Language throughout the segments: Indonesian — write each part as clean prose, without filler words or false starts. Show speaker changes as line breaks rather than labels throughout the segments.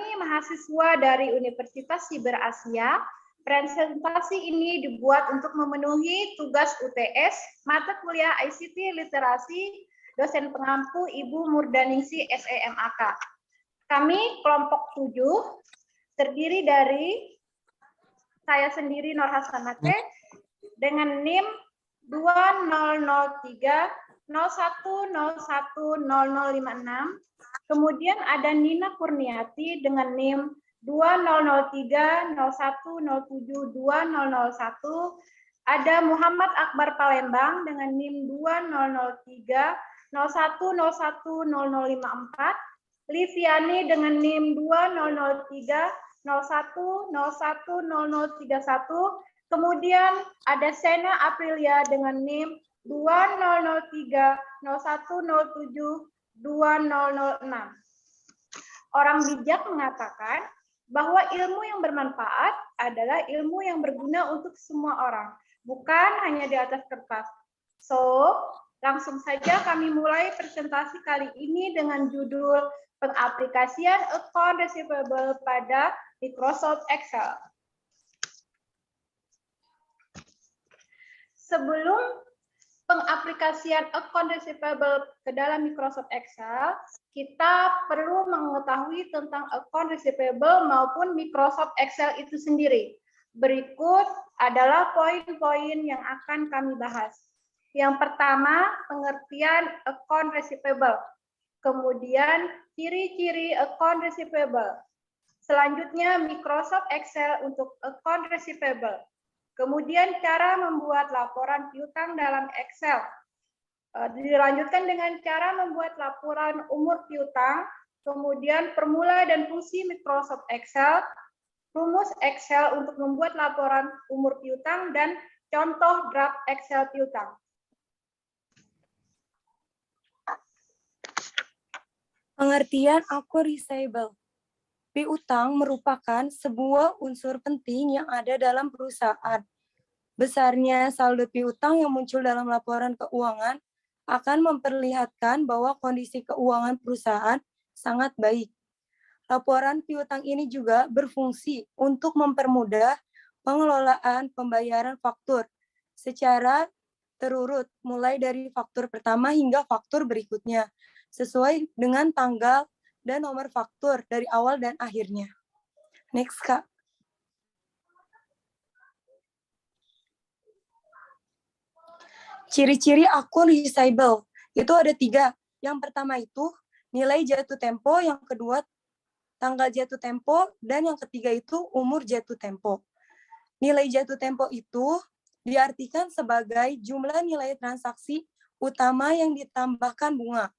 kami mahasiswa dari Universitas Siber Asia. Presentasi ini dibuat untuk memenuhi tugas UTS mata kuliah ICT Literasi dosen pengampu Ibu Murdaningsi SEMAK. Kami kelompok 7 terdiri dari saya sendiri Nur Hasanate dengan NIM 2003 01010056. Kemudian ada Nina Kurniati dengan NIM 2003 0107 2001. Ada Muhammad Akbar Palembang dengan NIM 2003 0101 0054. Liviani dengan NIM 2003 01 01 0031. Kemudian ada Sena Aprilia dengan NIM 2003 0107 2006. Orang bijak mengatakan bahwa ilmu yang bermanfaat adalah ilmu yang berguna untuk semua orang, bukan hanya di atas kertas. So, langsung saja kami mulai presentasi kali ini dengan judul pengaplikasian account receivable pada Microsoft Excel. Sebelum pengaplikasian account receivable ke dalam Microsoft Excel, kita perlu mengetahui tentang account receivable maupun Microsoft Excel itu sendiri. Berikut adalah poin-poin yang akan kami bahas. Yang pertama, pengertian account receivable. Kemudian, ciri-ciri account receivable. Selanjutnya, Microsoft Excel untuk account receivable. Kemudian cara membuat laporan piutang dalam Excel. Dilanjutkan dengan cara membuat laporan umur piutang, kemudian formula dan fungsi Microsoft Excel, rumus Excel untuk membuat laporan umur piutang, dan contoh draft Excel piutang.
Pengertian akun receivable. Piutang merupakan sebuah unsur penting yang ada dalam perusahaan. Besarnya saldo piutang yang muncul dalam laporan keuangan akan memperlihatkan bahwa kondisi keuangan perusahaan sangat baik. Laporan piutang ini juga berfungsi untuk mempermudah pengelolaan pembayaran faktur secara terurut, mulai dari faktur pertama hingga faktur berikutnya, sesuai dengan tanggal dan nomor faktur dari awal dan akhirnya. Next, Kak. Ciri-ciri akun receivable itu ada 3. Yang pertama itu nilai jatuh tempo, yang kedua tanggal jatuh tempo, dan yang ketiga itu umur jatuh tempo. Nilai jatuh tempo itu diartikan sebagai jumlah nilai transaksi utama yang ditambahkan bunga.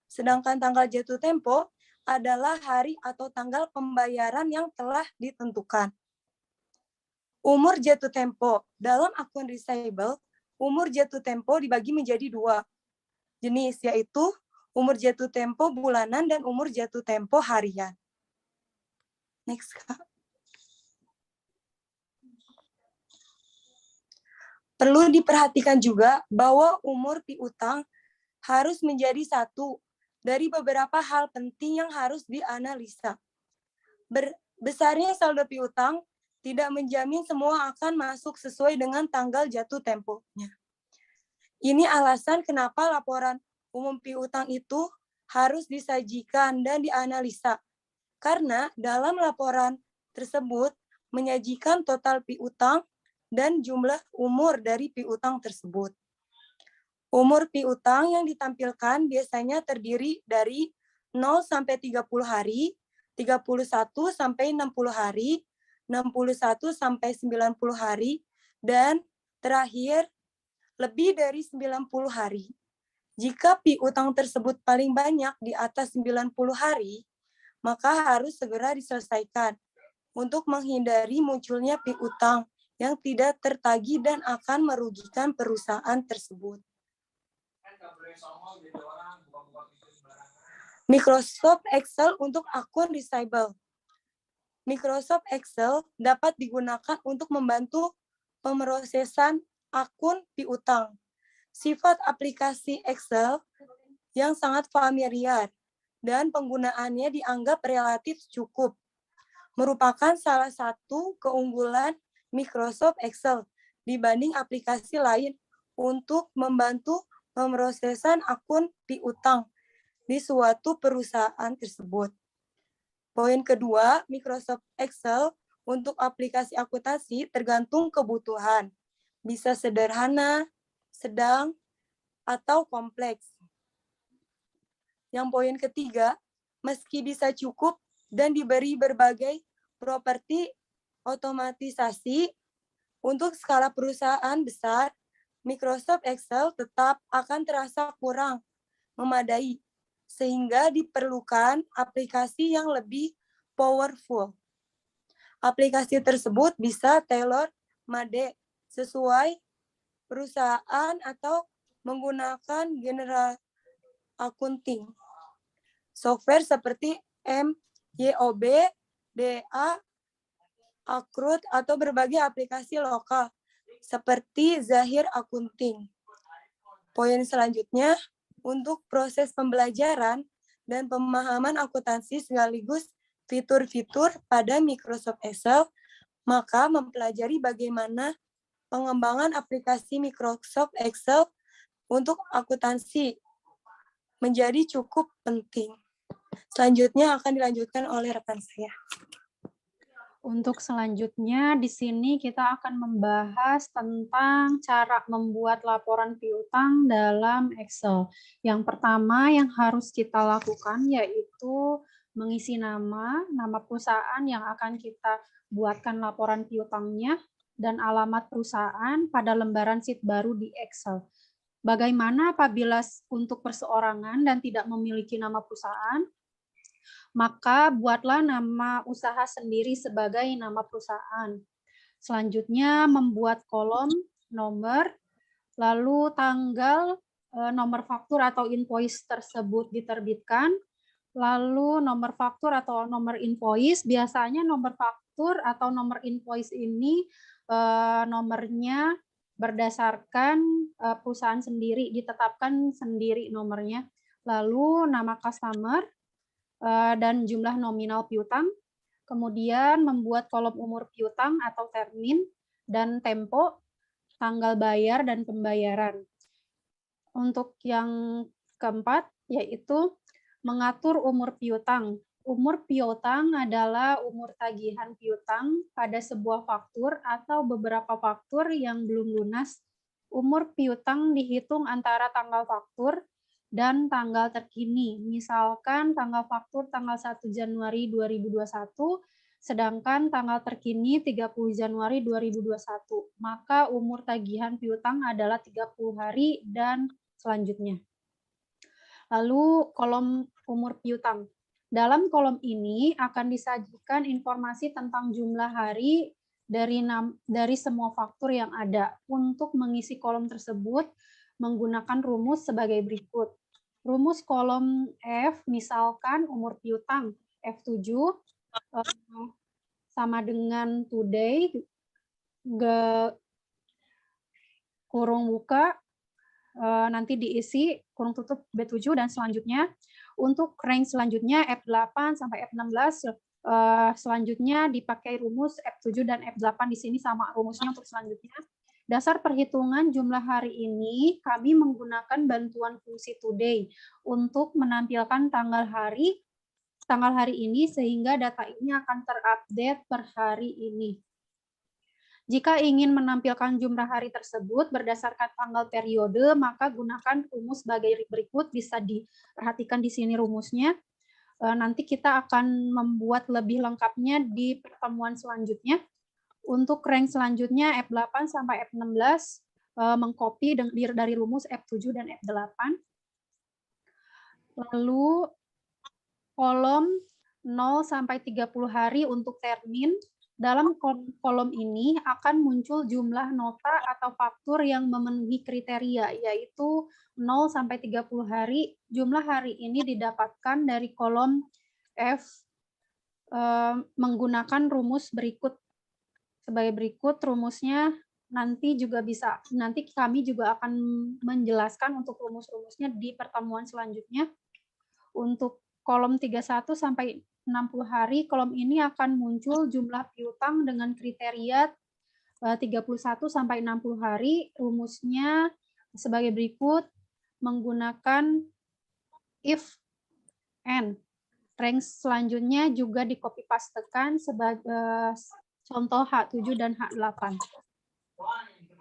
Sedangkan tanggal jatuh tempo adalah hari atau tanggal pembayaran yang telah ditentukan. Umur jatuh tempo. Dalam akun receivable, umur jatuh tempo dibagi menjadi 2 jenis, yaitu umur jatuh tempo bulanan dan umur jatuh tempo harian. Next, Kak. Perlu diperhatikan juga bahwa umur piutang harus menjadi satu dari beberapa hal penting yang harus dianalisa. Besarnya saldo piutang tidak menjamin semua akan masuk sesuai dengan tanggal jatuh temponya. Ini alasan kenapa laporan umum piutang itu harus disajikan dan dianalisa. Karena dalam laporan tersebut menyajikan total piutang dan jumlah umur dari piutang tersebut. Umur piutang yang ditampilkan biasanya terdiri dari 0 sampai 30 hari, 31 sampai 60 hari, 61 sampai 90 hari, dan terakhir lebih dari 90 hari. Jika piutang tersebut paling banyak di atas 90 hari, maka harus segera diselesaikan untuk menghindari munculnya piutang yang tidak tertagih dan akan merugikan perusahaan tersebut. Microsoft Excel untuk akun receivable. Microsoft Excel dapat digunakan untuk membantu pemrosesan akun piutang. Sifat aplikasi Excel yang sangat familiar dan penggunaannya dianggap relatif cukup. Merupakan salah satu keunggulan Microsoft Excel dibanding aplikasi lain untuk membantu pemrosesan akun piutang di suatu perusahaan tersebut. Poin kedua, Microsoft Excel untuk aplikasi akuntansi tergantung kebutuhan. Bisa sederhana, sedang, atau kompleks. Yang poin ketiga, meski bisa cukup dan diberi berbagai properti otomatisasi untuk skala perusahaan besar, Microsoft Excel tetap akan terasa kurang memadai, sehingga diperlukan aplikasi yang lebih powerful. Aplikasi tersebut bisa tailor-made sesuai perusahaan atau menggunakan general accounting. Software seperti MYOB, DA, Accrued, atau berbagai aplikasi lokal seperti Zahir Accounting. Poin selanjutnya, untuk proses pembelajaran dan pemahaman akuntansi sekaligus fitur-fitur pada Microsoft Excel, maka mempelajari bagaimana pengembangan aplikasi Microsoft Excel untuk akuntansi menjadi cukup penting. Selanjutnya akan dilanjutkan oleh rekan saya.
Untuk selanjutnya di sini kita akan membahas tentang cara membuat laporan piutang dalam Excel. Yang pertama yang harus kita lakukan yaitu mengisi nama perusahaan yang akan kita buatkan laporan piutangnya, dan alamat perusahaan pada lembaran sheet baru di Excel. Bagaimana apabila untuk perseorangan dan tidak memiliki nama perusahaan? Maka buatlah nama usaha sendiri sebagai nama perusahaan. Selanjutnya membuat kolom nomor, lalu tanggal nomor faktur atau invoice tersebut diterbitkan, lalu nomor faktur atau nomor invoice, biasanya nomor faktur atau nomor invoice ini nomornya berdasarkan perusahaan sendiri, ditetapkan sendiri nomornya. Lalu nama customer, dan jumlah nominal piutang, kemudian membuat kolom umur piutang atau termin, dan tempo, tanggal bayar, dan pembayaran. Untuk yang keempat, yaitu mengatur umur piutang. Umur piutang adalah umur tagihan piutang pada sebuah faktur atau beberapa faktur yang belum lunas. Umur piutang dihitung antara tanggal faktur dan tanggal terkini. Misalkan tanggal faktur tanggal 1 Januari 2021, sedangkan tanggal terkini 30 Januari 2021. Maka umur tagihan piutang adalah 30 hari dan selanjutnya. Lalu kolom umur piutang. Dalam kolom ini akan disajikan informasi tentang jumlah hari dari semua faktur yang ada. Untuk mengisi kolom tersebut menggunakan rumus sebagai berikut. Rumus kolom F, misalkan umur piutang F7 sama dengan today, kurung buka, nanti diisi kurung tutup B7 dan selanjutnya. Untuk range selanjutnya F8 sampai F16, selanjutnya dipakai rumus F7 dan F8 di sini sama rumusnya untuk selanjutnya. Dasar perhitungan jumlah hari ini kami menggunakan bantuan fungsi today untuk menampilkan tanggal hari ini sehingga data ini akan terupdate per hari ini. Jika ingin menampilkan jumlah hari tersebut berdasarkan tanggal periode, maka gunakan rumus sebagai berikut. Bisa diperhatikan di sini rumusnya. Nanti kita akan membuat lebih lengkapnya di pertemuan selanjutnya. Untuk rank selanjutnya F8 sampai F16 mengcopy dari rumus F7 dan F8. Lalu kolom 0 sampai 30 hari untuk termin. Dalam kolom ini akan muncul jumlah nota atau faktur yang memenuhi kriteria, yaitu 0 sampai 30 hari. Jumlah hari ini didapatkan dari kolom F menggunakan rumus berikut. Sebagai berikut rumusnya, nanti kami juga akan menjelaskan untuk rumus-rumusnya di pertemuan selanjutnya. Untuk kolom 31 sampai 60 hari, kolom ini akan muncul jumlah piutang dengan kriteria 31 sampai 60 hari. Rumusnya sebagai berikut, menggunakan if and. Range selanjutnya juga di copy pastekan sebagai contoh H7 dan H8.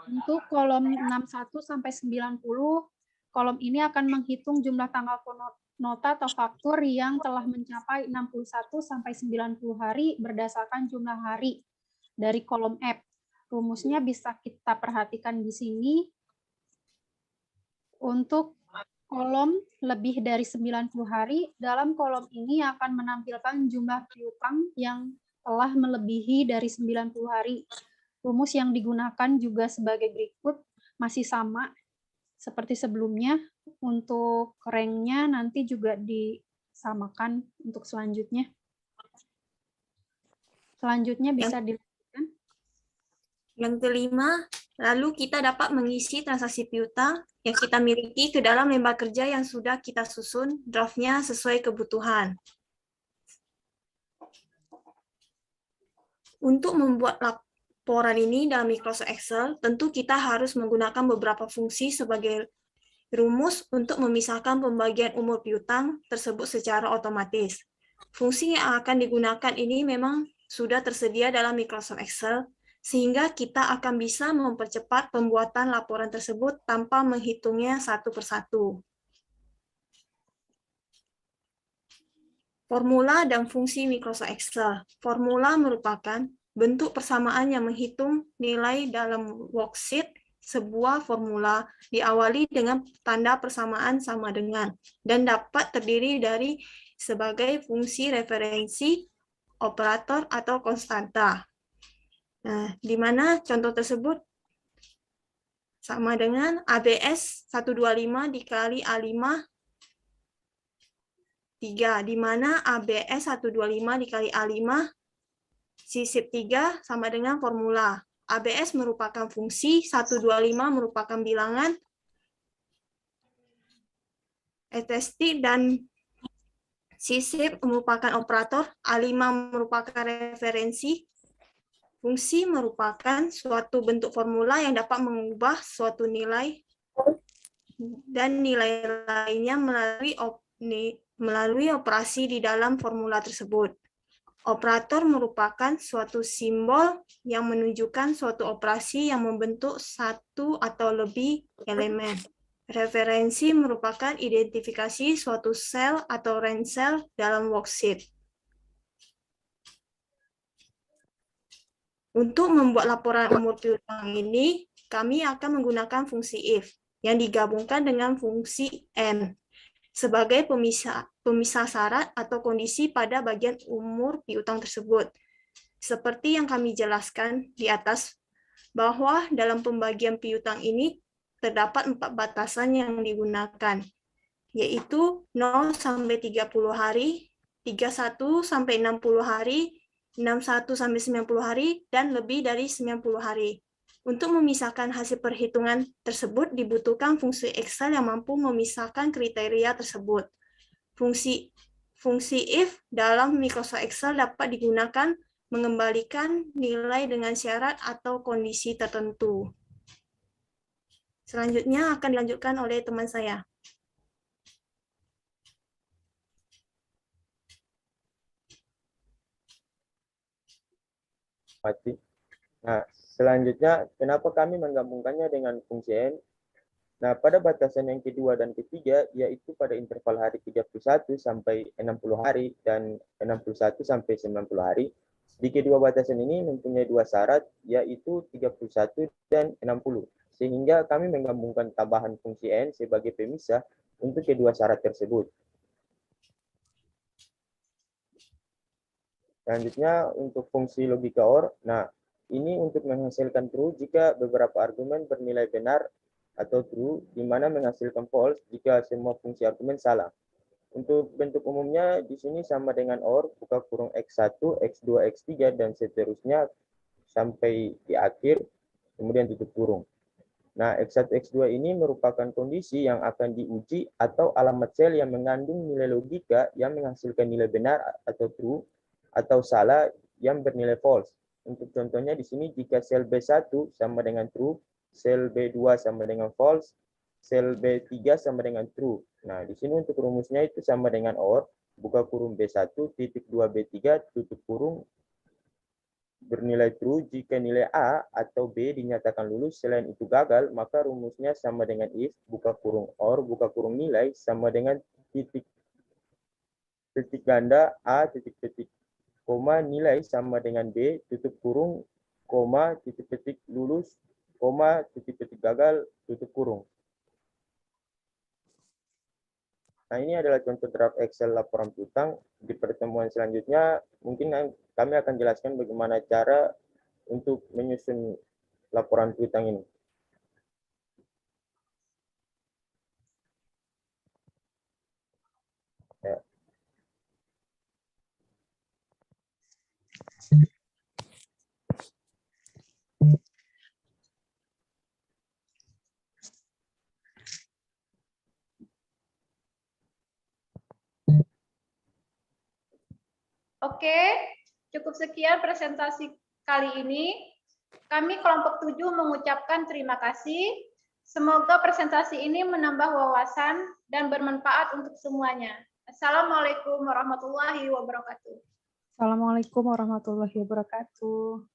Untuk kolom 61 sampai 90, kolom ini akan menghitung jumlah tanggal nota atau faktur yang telah mencapai 61 sampai 90 hari berdasarkan jumlah hari dari kolom F. Rumusnya bisa kita perhatikan di sini. Untuk kolom lebih dari 90 hari, dalam kolom ini akan menampilkan jumlah piutang yang telah melebihi dari 90 hari. Rumus yang digunakan juga sebagai berikut, masih sama seperti sebelumnya. Untuk ranknya nanti juga disamakan untuk selanjutnya. Selanjutnya bisa dilanjutkan.
Yang kelima, lalu kita dapat mengisi transaksi piutang yang kita miliki ke dalam lembar kerja yang sudah kita susun draftnya sesuai kebutuhan. Untuk membuat laporan ini dalam Microsoft Excel, tentu kita harus menggunakan beberapa fungsi sebagai rumus untuk memisahkan pembagian umur piutang tersebut secara otomatis. Fungsi yang akan digunakan ini memang sudah tersedia dalam Microsoft Excel, sehingga kita akan bisa mempercepat pembuatan laporan tersebut tanpa menghitungnya satu persatu. Formula dan fungsi Microsoft Excel. Formula merupakan bentuk persamaan yang menghitung nilai dalam worksheet. Sebuah formula diawali dengan tanda persamaan sama dengan dan dapat terdiri dari sebagai fungsi referensi, operator, atau konstanta. Nah, di mana contoh tersebut sama dengan ABS 125 dikali A5 3, di mana ABS 125 dikali A5 sisip 3 sama dengan formula. ABS merupakan fungsi, 125 merupakan bilangan, ETST dan sisip merupakan operator, A5 merupakan referensi. Fungsi merupakan suatu bentuk formula yang dapat mengubah suatu nilai dan nilai lainnya melalui operasi di dalam formula tersebut. Operator merupakan suatu simbol yang menunjukkan suatu operasi yang membentuk satu atau lebih elemen. Referensi merupakan identifikasi suatu sel atau range sel dalam worksheet. Untuk membuat laporan umur piutang ini, kami akan menggunakan fungsi if yang digabungkan dengan fungsi and sebagai pemisah syarat atau kondisi pada bagian umur piutang tersebut. Seperti yang kami jelaskan di atas, bahwa dalam pembagian piutang ini terdapat 4 batasan yang digunakan, yaitu 0 sampai 30 hari, 31 sampai 60 hari, 61 sampai 90 hari, dan lebih dari 90 hari. Untuk memisahkan hasil perhitungan tersebut dibutuhkan fungsi Excel yang mampu memisahkan kriteria tersebut. Fungsi if dalam Microsoft Excel dapat digunakan mengembalikan nilai dengan syarat atau kondisi tertentu. Selanjutnya akan dilanjutkan oleh teman saya.
Mati. Nah, selanjutnya, kenapa kami menggabungkannya dengan fungsi N? Nah, pada batasan yang kedua dan ketiga, yaitu pada interval hari 31 sampai 60 hari dan 61 sampai 90 hari, di kedua batasan ini mempunyai 2 syarat, yaitu 31 dan 60. Sehingga kami menggabungkan tambahan fungsi N sebagai pemisah untuk kedua syarat tersebut. Selanjutnya, untuk fungsi logika OR, nah, ini untuk menghasilkan true jika beberapa argumen bernilai benar atau true, di mana menghasilkan false jika semua fungsi argumen salah. Untuk bentuk umumnya di sini sama dengan OR, buka kurung X1, X2, X3, dan seterusnya sampai di akhir, kemudian tutup kurung. Nah, X1, X2 ini merupakan kondisi yang akan diuji atau alamat sel yang mengandung nilai logika yang menghasilkan nilai benar atau true atau salah yang bernilai false. Untuk contohnya di sini jika sel B1 sama dengan true, sel B2 sama dengan false, sel B3 sama dengan true. Nah, di sini untuk rumusnya itu sama dengan OR, buka kurung B1 titik 2 B3 tutup kurung bernilai true jika nilai A atau B dinyatakan lulus, selain itu gagal, maka rumusnya sama dengan if, buka kurung OR, buka kurung nilai, sama dengan titik ganda A titik koma nilai sama dengan B, tutup kurung, koma titik lulus, koma titik gagal, tutup kurung. Nah, ini adalah contoh draft Excel laporan piutang. Di pertemuan selanjutnya, mungkin kami akan jelaskan bagaimana cara untuk menyusun laporan piutang ini. Ya.
Oke, cukup sekian presentasi kali ini. Kami kelompok 7 mengucapkan terima kasih. Semoga presentasi ini menambah wawasan dan bermanfaat untuk semuanya. Assalamualaikum warahmatullahi wabarakatuh.
Assalamualaikum warahmatullahi wabarakatuh.